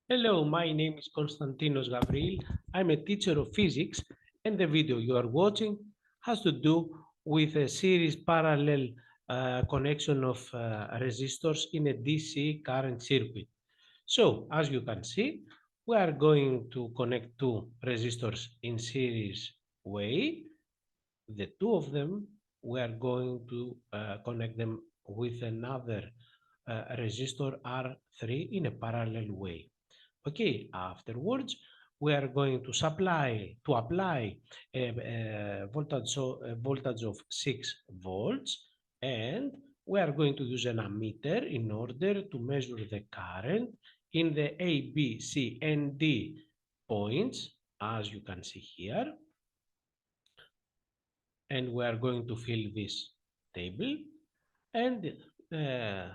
Hello, my name is Konstantinos Gavril. I'm a teacher of physics, and the video you are watching has to do with a series parallel connection of resistors in a DC current circuit. So, as you can see, we are going to connect two resistors in series way. The two of them, we are going to connect them with another resistor R3 in a parallel way. Okay, afterwards we are going to apply a voltage of 6 volts, and we are going to use an ammeter in order to measure the current in the A, B, C, and D points, as you can see here. And we are going to fill this table, and uh,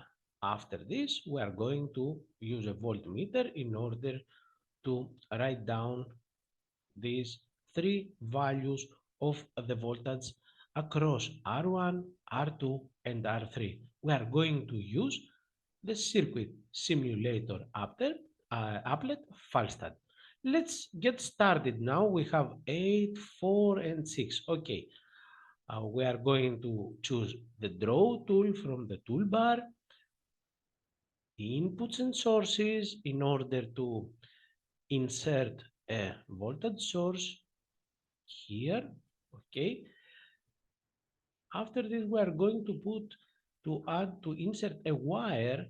after this we are going to use a voltmeter in order to write down these three values of the voltage across R1, R2, and R3. We are going to use the circuit simulator applet Falstad. Let's get started now. We have 8, 4, and 6. Okay, we are going to choose the draw tool from the toolbar, inputs and sources in order to insert a voltage source here. Okay, after this we are going to insert a wire,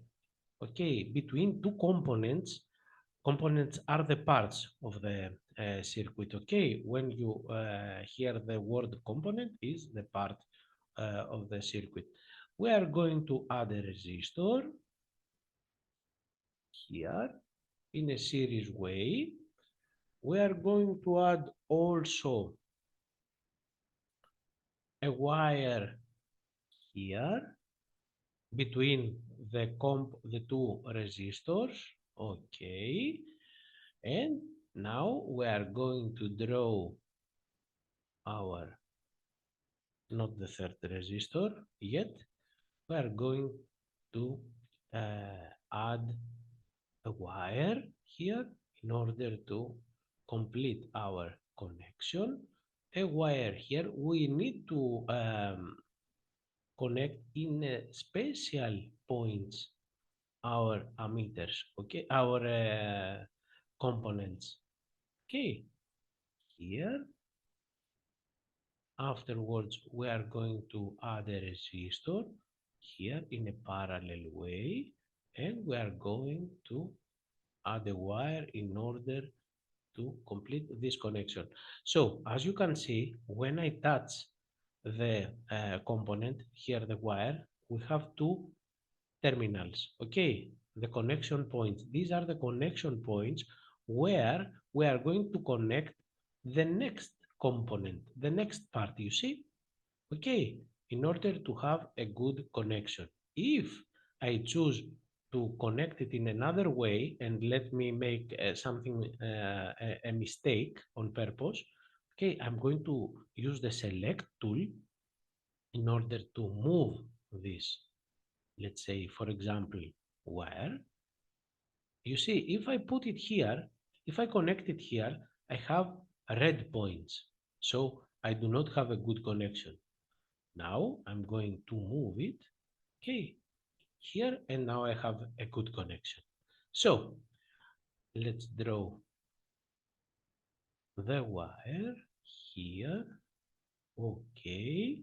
okay, between two components. Components are the parts of the circuit. Okay, when you hear the word component is the part of the circuit. We are going to add a resistor here in a series way. We are going to add also a wire here between the two resistors. Okay, and now we are going to draw our, not the third resistor yet, we are going to add a wire here in order to complete our connection. A wire here we need to connect in special points our ammeters, okay, our components. Okay, here afterwards we are going to add a resistor here in a parallel way, and we are going to add a wire in order to complete this connection. So as you can see, when I touch the component here, the wire, we have two terminals. Okay, the connection points. These are the connection points where we are going to connect the next component, the next part, you see? Okay, in order to have a good connection. If I choose to connect it in another way, and let me make a mistake on purpose, okay, I'm going to use the select tool in order to move this. Let's say, for example, wire. You see, if I put it here, if I connect it here, I have red points. So I do not have a good connection. Now I'm going to move it, okay, here, and now I have a good connection. So let's draw the wire here, okay,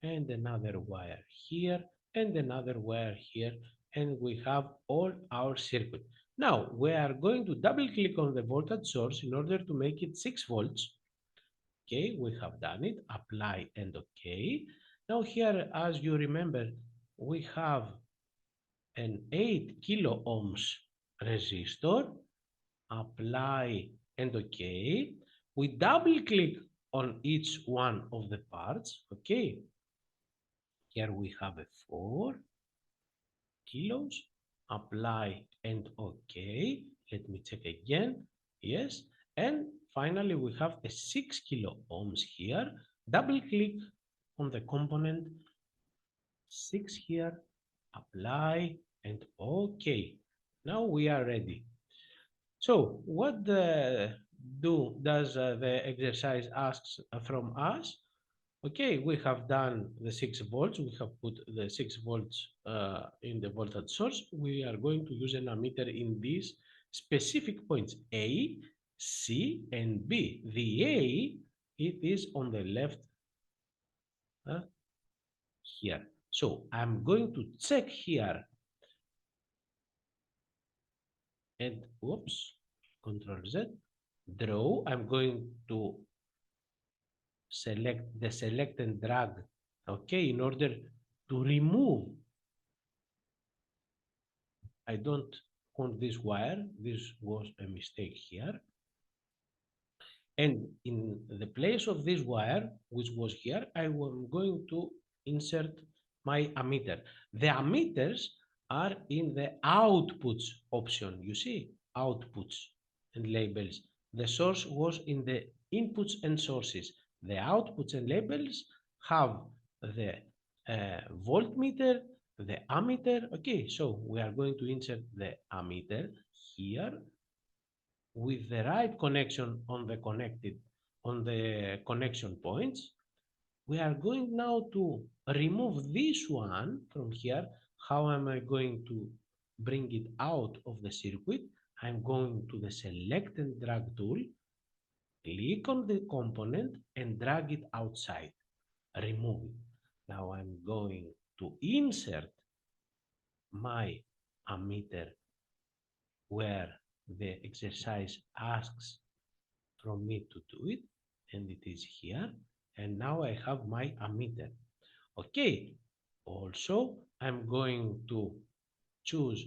and another wire here, and another wire here, and we have all our circuit. Now we are going to double click on the voltage source in order to make it 6 volts. Okay, we have done it, apply and okay. Now here, as you remember, we have an 8 kilo ohms resistor, apply and okay. We double click on each one of the parts, okay. Here we have a 4 kilos, apply and okay. Let me check again, yes. And finally we have a 6 kilo ohms here, double click on the component, 6 here, apply and okay. Now we are ready. So what does the exercise asks from us? Okay, we have done the 6 volts. We have put the 6 volts in the voltage source. We are going to use an ammeter in these specific points A, C, and B. The A, it is on the left uh, here. So I'm going to check here and whoops, Control Z, draw. I'm going to select and drag, okay, in order to remove. I don't want this wire. This was a mistake here. And in the place of this wire, which was here, I am going to insert my ammeter. The ammeters are in the outputs option. You see, outputs and labels. The source was in the inputs and sources. The outputs and labels have the voltmeter, the ammeter. Okay, so we are going to insert the ammeter here with the right connection on the connection points. We are going now to remove this one from here. How am I going to bring it out of the circuit? I'm going to the select and drag tool, click on the component and drag it outside, remove it. Now I'm going to insert my ammeter where the exercise asks from me to do it, and it is here. And now I have my ammeter. Okay, also I'm going to choose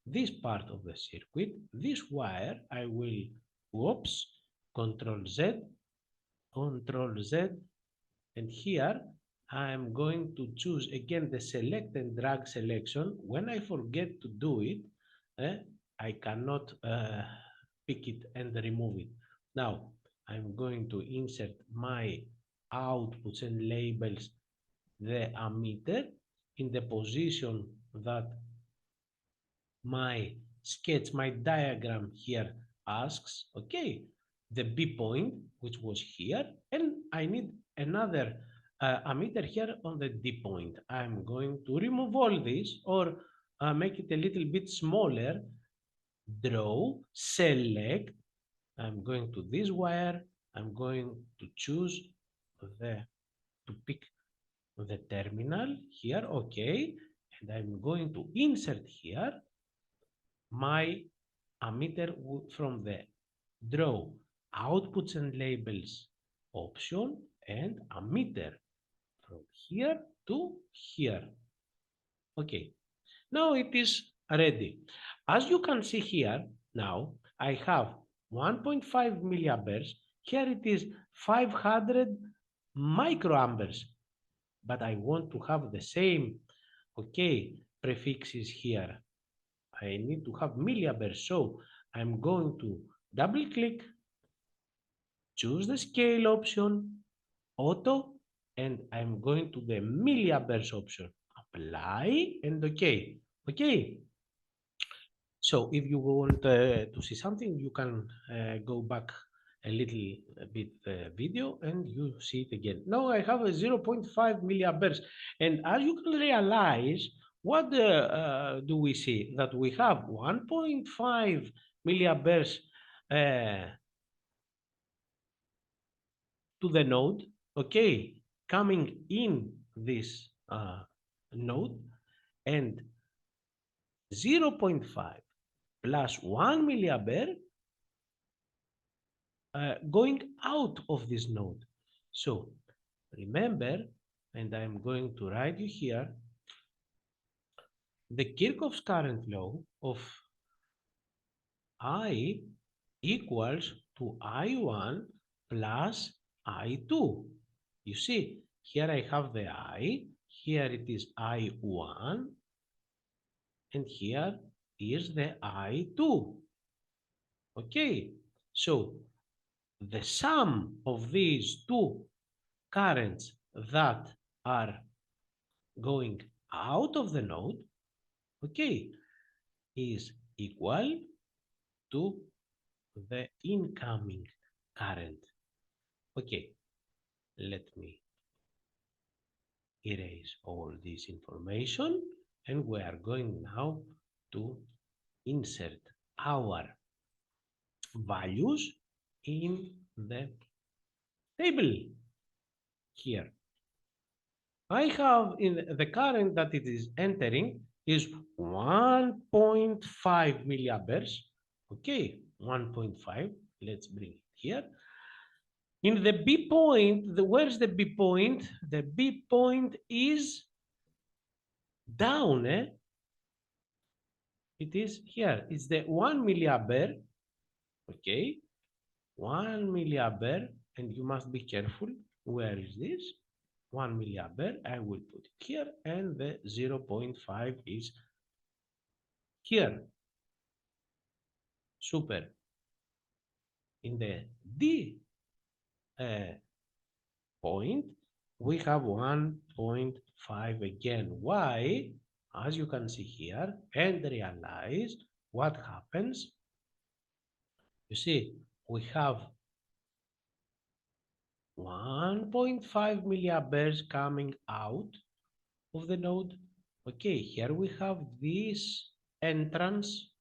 this part of the circuit. This wire I will, whoops, Control Z, Control Z, and here I'm going to choose again the select and drag selection. When I forget to do it, I cannot pick it and remove it. Now I'm going to insert my outputs and labels the ammeter in the position that my sketch, my diagram here asks, okay, the B point, which was here, and I need another ammeter here on the D point. I'm going to remove all this or make it a little bit smaller, draw, select, I'm going to this wire, I'm going to choose to pick the terminal here, okay, and I'm going to insert here my ammeter from the draw outputs and labels option and ammeter from here to here. Okay, now it is ready. As you can see here, now I have 1.5 milliamperes. Here it is 500 microamperes, but I want to have the same, okay, prefixes here. I need to have milliamperes, so I'm going to double click, choose the scale option, auto, and I'm going to the milliamperes option, apply and okay. Okay, so if you want to see something, you can go back a little bit video and you see it again. Now I have a 0.5 milliamperes, and as you can realize, what do we see? That we have 1.5 milliamperes to the node, okay, coming in this node, and 0.5 plus 1 milliampere going out of this node. So remember, and I'm going to write you here, the Kirchhoff's current law of I equals to I1 plus I2. You see, here I have the I, here it is I1, and here is the I2. Okay, so the sum of these two currents that are going out of the node, okay, is equal to the incoming current. Okay, let me erase all this information, and we are going now to insert our values in the table here. I have in the current that it is entering is 1.5 milliamperes. Okay, 1.5. Let's bring it here. In the B point, where's the B point? The B point is down. It is here. It's the 1 milliampere. Okay, 1 milliampere, and you must be careful. Where is this? 1 milliampere. I will put it here, and the 0.5 is here. Super. In the D point, we have 1.5 again. Why? As you can see here, and realize what happens. You see, we have 1.5 milliamperes coming out of the node. Okay, here we have this entrance.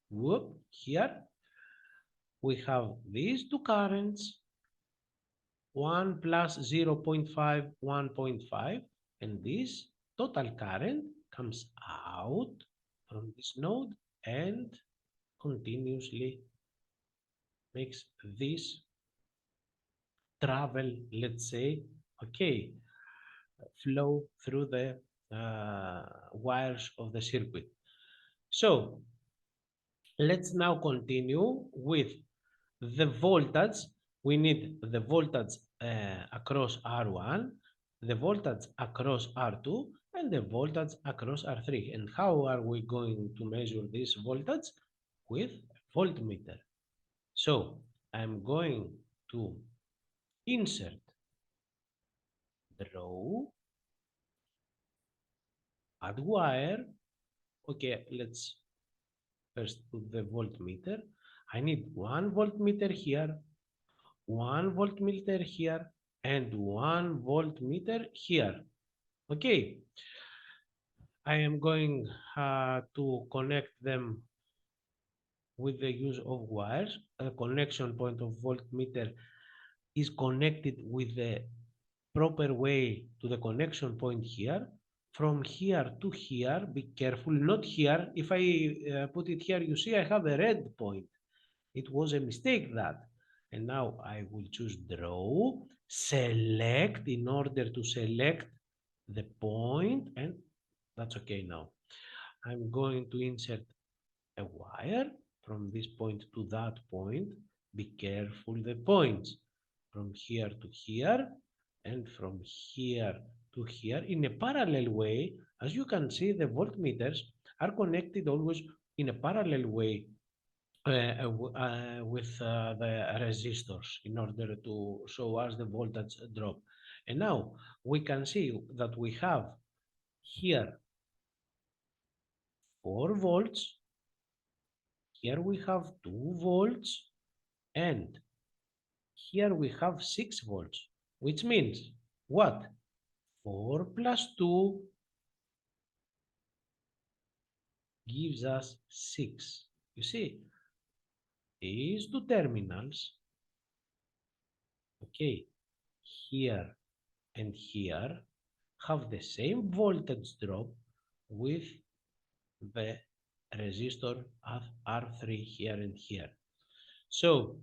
Whoop, here we have these two currents, 1 plus 0.5, 1.5, and this total current comes out from this node and continuously makes this travel, let's say, okay, flow through the wires of the circuit. So let's now continue with the voltage. We need the voltage across R1, the voltage across R2, and the voltage across R3. And how are we going to measure this voltage? With a voltmeter. So I'm going to insert the row, add wire. Okay, let's first put the voltmeter. I need 1 voltmeter here, 1 voltmeter here, and 1 voltmeter here. Okay, I am going to connect them with the use of wires. A connection point of voltmeter is connected with the proper way to the connection point here. From here to here, be careful, not here. If I put it here, you see I have a red point. It was a mistake that. And now I will choose draw, select in order to select the point, and that's okay now. I'm going to insert a wire from this point to that point. Be careful the points from here to here and from here to here in a parallel way. As you can see, the voltmeters are connected always in a parallel way with the resistors in order to show us the voltage drop. And now we can see that we have here 4 volts, here we have 2 volts, and here we have 6 volts, which means what? 4 plus 2 gives us 6. You see, these two terminals, okay, here and here, have the same voltage drop with the resistor of R3 here and here. So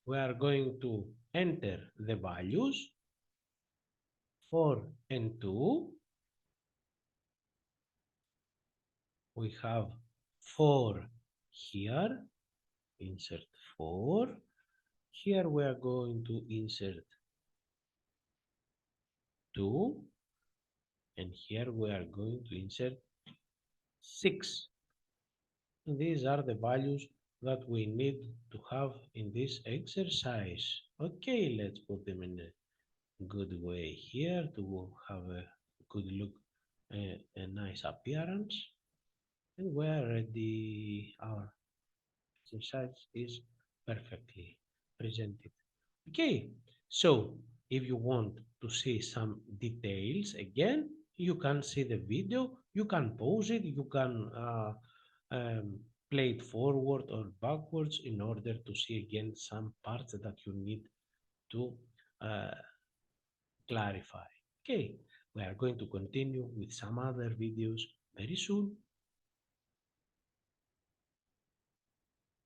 we are going to enter the values 4 and 2. We have 4 here, insert 4. Here we are going to insert 2, and here we are going to insert 6. These are the values that we need to have in this exercise. Okay, let's put them in a good way here to have a good look, a nice appearance. And we are ready. Our exercise is perfectly presented. Okay, so if you want to see some details again, you can see the video, you can pause it, you can um, play it forward or backwards in order to see again some parts that you need to uh, clarify. Okay, we are going to continue with some other videos very soon.